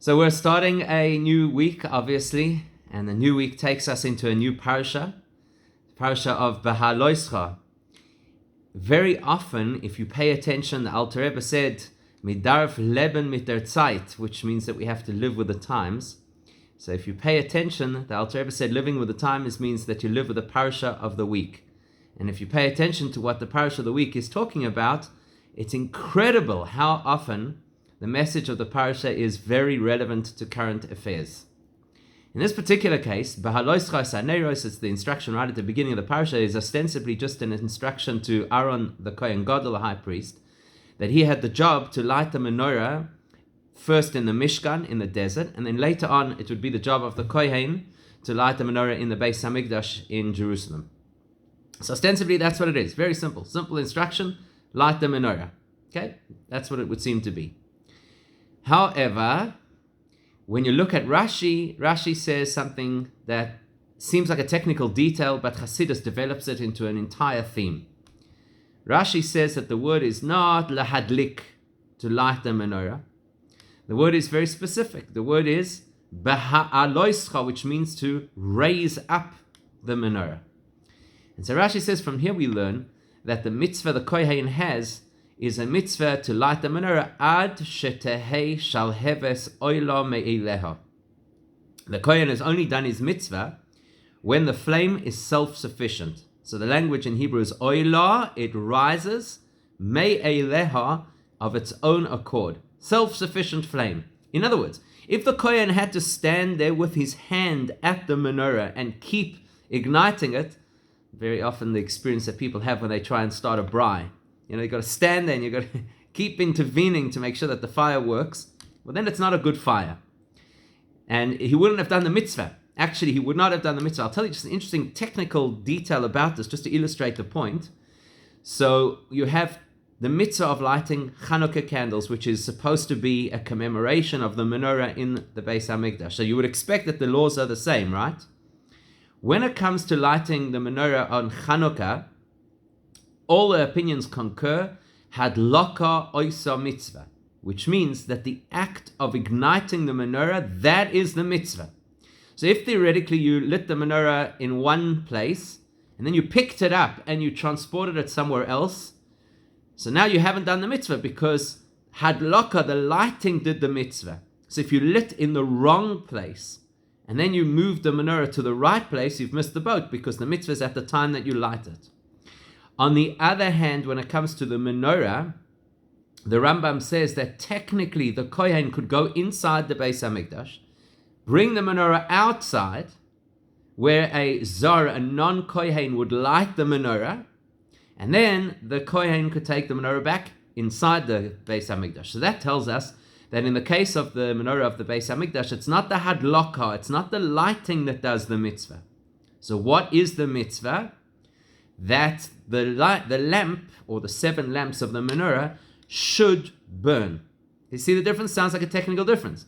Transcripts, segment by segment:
So we're starting a new week, obviously, and the new week takes us into a new parasha of Behaloischa. Very often, if you pay attention, the Alter Rebbe said, Midarf leben mit der Zeit, which means that we have to live with the times. So if you pay attention, the Alter Rebbe said living with the times means that you live with the parasha of the week. And if you pay attention to what the parasha of the week is talking about, it's incredible how often the message of the parasha is very relevant to current affairs. In this particular case, Behaloischa Saneros, it's the instruction right at the beginning of the parasha, is ostensibly just an instruction to Aaron the Kohen Gadol, the high priest, that he had the job to light the menorah first in the Mishkan, in the desert, and then later on it would be the job of the Kohen to light the menorah in the Beis Hamikdash in Jerusalem. So ostensibly that's what it is. Very simple. Simple instruction, light the menorah. Okay? That's what it would seem to be. However, when you look at Rashi says something that seems like a technical detail, but Chassidus develops it into an entire theme. Rashi says that the word is not lahadlik, to light the menorah. The word is very specific. The word is beha'aloischa, which means to raise up the menorah. And so Rashi says from here we learn that the mitzvah the Kohen has is a mitzvah to light the menorah ad shetehei shalheves oila me'ileha. The Kohen has only done his mitzvah when the flame is self-sufficient. So the language in Hebrew is oila, it rises, me'ileha, of its own accord. Self-sufficient flame. In other words, if the Kohen had to stand there with his hand at the menorah and keep igniting it, very often the experience that people have when they try and start a braai, you've got to stand there and you've got to keep intervening to make sure that the fire works. Well, then it's not a good fire. And he wouldn't have done the mitzvah. Actually, he would not have done the mitzvah. I'll tell you just an interesting technical detail about this, just to illustrate the point. So you have the mitzvah of lighting Chanukah candles, which is supposed to be a commemoration of the menorah in the Beis HaMikdash. So you would expect that the laws are the same, right? When it comes to lighting the menorah on Chanukah, all the opinions concur, hadlaka oisa mitzvah, which means that the act of igniting the menorah, that is the mitzvah. So if theoretically you lit the menorah in one place, and then you picked it up and you transported it somewhere else, so now you haven't done the mitzvah because hadlaka, the lighting, did the mitzvah. So if you lit in the wrong place, and then you moved the menorah to the right place, you've missed the boat because the mitzvah is at the time that you light it. On the other hand, when it comes to the menorah, the Rambam says that technically the Kohen could go inside the Beis HaMikdash, bring the menorah outside, where a Zar, a non-Kohen, would light the menorah, and then the Kohen could take the menorah back inside the Beis HaMikdash. So that tells us that in the case of the menorah of the Beis HaMikdash, it's not the hadlaka, it's not the lighting that does the mitzvah. So what is the mitzvah? That the lamp, or the 7 lamps of the menorah, should burn. You see the difference? Sounds like a technical difference.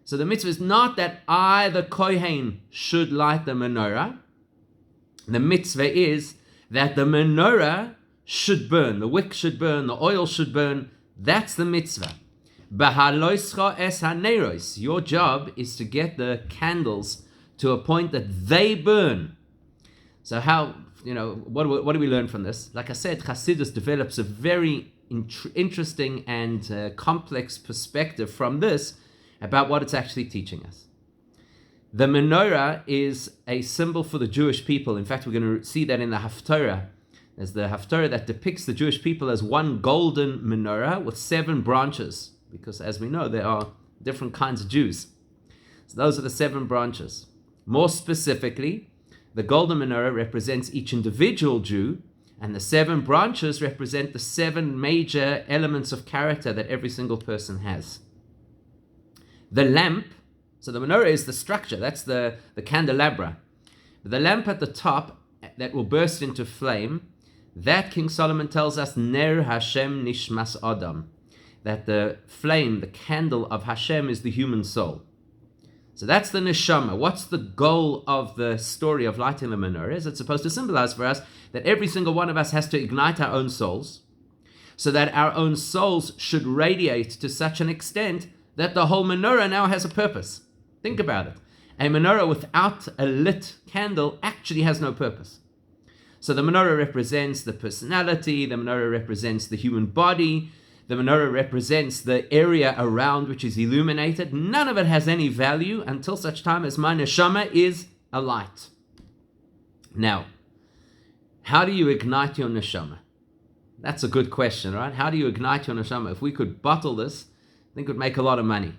So the mitzvah is not that I, the Kohen, should light the menorah. The mitzvah is that the menorah should burn, the wick should burn, the oil should burn. That's the mitzvah. Behaloischa es haneros. Your job is to get the candles to a point that they burn. So how, what do we learn from this? Like I said, Chassidus develops a very interesting and complex perspective from this about what it's actually teaching us. The menorah is a symbol for the Jewish people. In fact, we're going to see that in the Haftarah. There's the Haftarah that depicts the Jewish people as one golden menorah with 7 branches, because as we know, there are different kinds of Jews. So those are the 7 branches. More specifically, the golden menorah represents each individual Jew, and the 7 branches represent the 7 major elements of character that every single person has. The lamp, so the menorah is the structure, that's the candelabra. The lamp at the top that will burst into flame, that King Solomon tells us, Ner Hashem Nishmas Adam, that the flame, the candle of Hashem, is the human soul. So that's the neshama. What's the goal of the story of lighting the menorah? Is it's supposed to symbolize for us that every single one of us has to ignite our own souls, so that our own souls should radiate to such an extent that the whole menorah now has a purpose. Think about it. A menorah without a lit candle actually has no purpose. So the menorah represents the personality, the menorah represents the human body, the menorah represents the area around which is illuminated. None of it has any value until such time as my neshama is a light. Now, how do you ignite your neshama? That's a good question, right? How do you ignite your neshama? If we could bottle this, I think it would make a lot of money.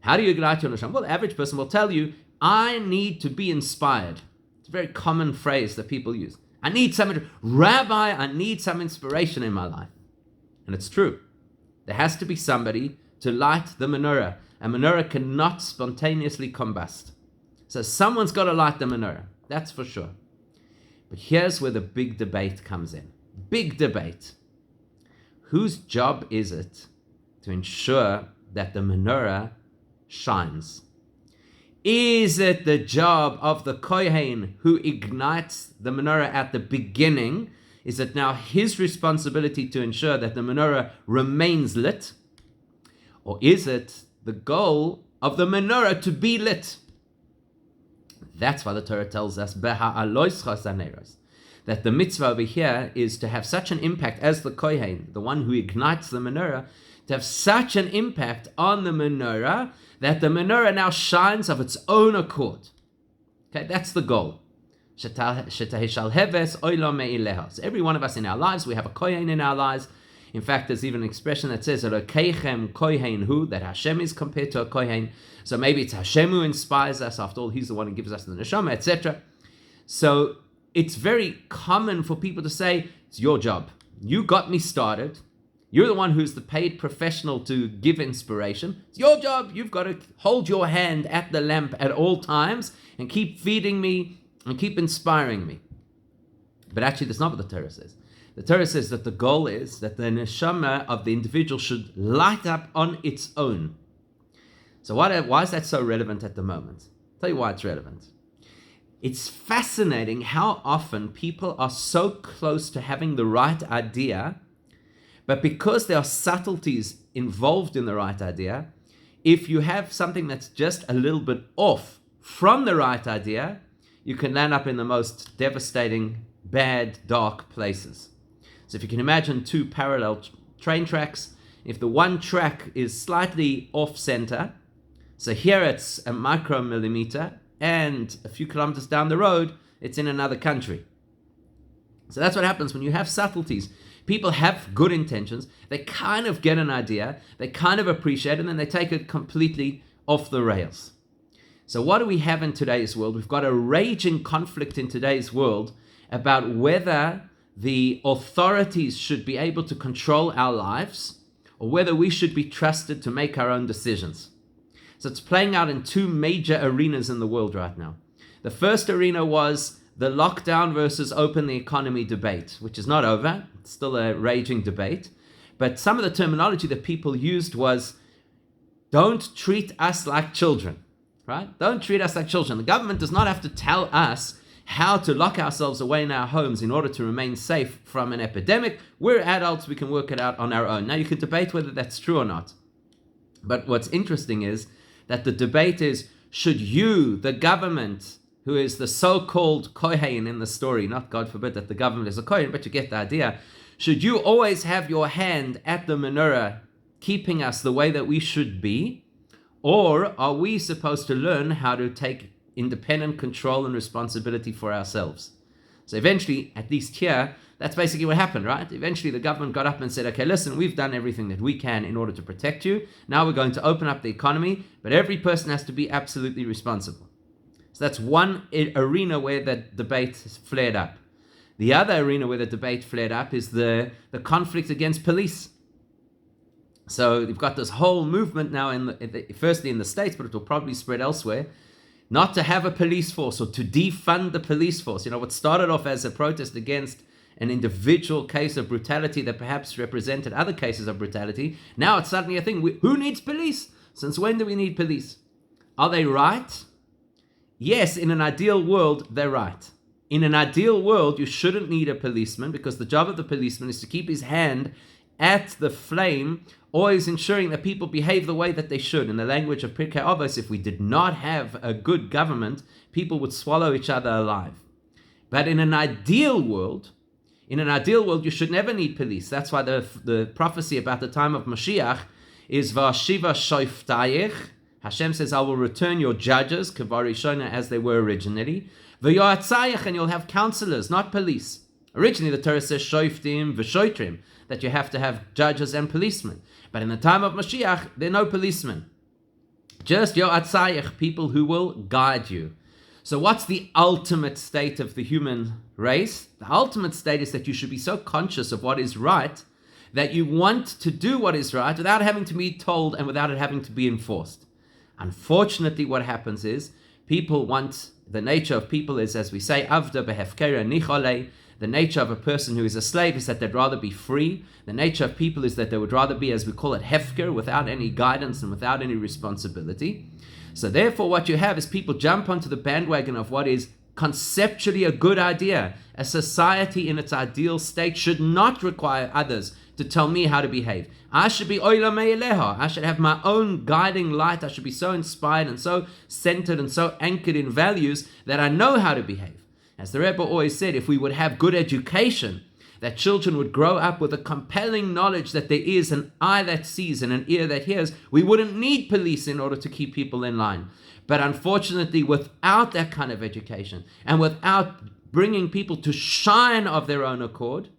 How do you ignite your neshama? Well, the average person will tell you, I need to be inspired. It's a very common phrase that people use. I need Rabbi, I need some inspiration in my life. And it's true. There has to be somebody to light the menorah. A menorah cannot spontaneously combust. So someone's got to light the menorah. That's for sure. But here's where the big debate comes in. Big debate. Whose job is it to ensure that the menorah shines? Is it the job of the Kohen who ignites the menorah at the beginning? Is it now his responsibility to ensure that the menorah remains lit? Or is it the goal of the menorah to be lit? That's why the Torah tells us that the mitzvah over here is to have such an impact as the Kohen, the one who ignites the menorah, to have such an impact on the menorah that the menorah now shines of its own accord. Okay, that's the goal. So every one of us in our lives, we have a Kohen in our lives. In fact, there's even an expression that says that Hashem is compared to a Kohen. So maybe it's Hashem who inspires us. After all, he's the one who gives us the neshama, etc. So it's very common for people to say, it's your job. You got me started. You're the one who's the paid professional to give inspiration. It's your job. You've got to hold your hand at the lamp at all times and keep feeding me and keep inspiring me. But actually, that's not what the Torah says. The Torah says that the goal is that the neshama of the individual should light up on its own. So why is that so relevant at the moment? I'll tell you why it's relevant. It's fascinating how often people are so close to having the right idea, but because there are subtleties involved in the right idea, if you have something that's just a little bit off from the right idea, you can land up in the most devastating, bad, dark places. So if you can imagine two parallel train tracks, if the one track is slightly off center, so here it's a micromillimeter, and a few kilometers down the road, it's in another country. So that's what happens when you have subtleties. People have good intentions, they kind of get an idea, they kind of appreciate it, and then they take it completely off the rails. So what do we have in today's world? We've got a raging conflict in today's world about whether the authorities should be able to control our lives or whether we should be trusted to make our own decisions. So it's playing out in two major arenas in the world right now. The first arena was the lockdown versus open the economy debate, which is not over. It's still a raging debate. But some of the terminology that people used was, don't treat us like children, right? Don't treat us like children. The government does not have to tell us how to lock ourselves away in our homes in order to remain safe from an epidemic. We're adults, we can work it out on our own. Now you can debate whether that's true or not. But what's interesting is that the debate is, should you, the government, who is the so-called Kohen in the story, not God forbid that the government is a Kohen, but you get the idea, should you always have your hand at the menorah, keeping us the way that we should be? Or are we supposed to learn how to take independent control and responsibility for ourselves? So eventually, at least here, that's basically what happened, right? Eventually the government got up and said, okay, listen, we've done everything that we can in order to protect you. Now we're going to open up the economy, but every person has to be absolutely responsible. So that's one arena where the debate has flared up. The other arena where the debate flared up is the conflict against police. So you've got this whole movement now, firstly in the States, but it will probably spread elsewhere, not to have a police force or to defund the police force. You know, what started off as a protest against an individual case of brutality that perhaps represented other cases of brutality, now it's suddenly a thing. Who needs police? Since when do we need police? Are they right? Yes, in an ideal world, they're right. In an ideal world, you shouldn't need a policeman because the job of the policeman is to keep his hand at the flame, always ensuring that people behave the way that they should. In the language of Pirkei Avos, if we did not have a good government, people would swallow each other alive. But in an ideal world, you should never need police. That's why the prophecy about the time of Mashiach is V'ashiva shoftayich. Hashem says, I will return your judges, Kevarishona, as they were originally. V'yoatzayich, and you'll have counselors, not police. Originally, the Torah says shoftim v'shoitrim, that you have to have judges and policemen. But in the time of Mashiach, there are no policemen. Just yoatzayich, people who will guide you. So what's the ultimate state of the human race? The ultimate state is that you should be so conscious of what is right that you want to do what is right without having to be told and without it having to be enforced. Unfortunately, what happens is the nature of people is, as we say, avda behefkera nichole. The nature of a person who is a slave is that they'd rather be free. The nature of people is that they would rather be, as we call it, hefker, without any guidance and without any responsibility. So therefore, what you have is people jump onto the bandwagon of what is conceptually a good idea. A society in its ideal state should not require others to tell me how to behave. I should be oila me'eleha. I should have my own guiding light. I should be so inspired and so centered and so anchored in values that I know how to behave. As the Rebbe always said, if we would have good education, that children would grow up with a compelling knowledge that there is an eye that sees and an ear that hears, we wouldn't need police in order to keep people in line. But unfortunately, without that kind of education and without bringing people to shine of their own accord,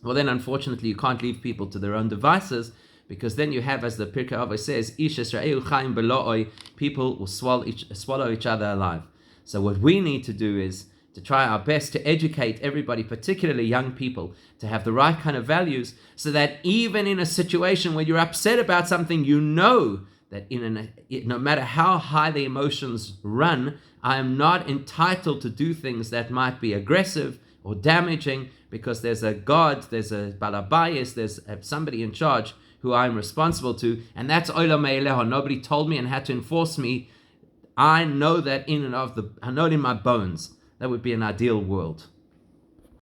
well then unfortunately you can't leave people to their own devices, because then you have, as the Pirkei Avos says, Ish Yisrael Chaim Belo'oi, people will swallow each other alive. So what we need to do is to try our best to educate everybody, particularly young people, to have the right kind of values, so that even in a situation where you're upset about something, you know that no matter how high the emotions run, I am not entitled to do things that might be aggressive or damaging, because there's a God, there's a balabayis, there's somebody in charge who I'm responsible to, and that's olam me'eleha. Nobody told me and had to enforce me. I know that I know it in my bones. That would be an ideal world.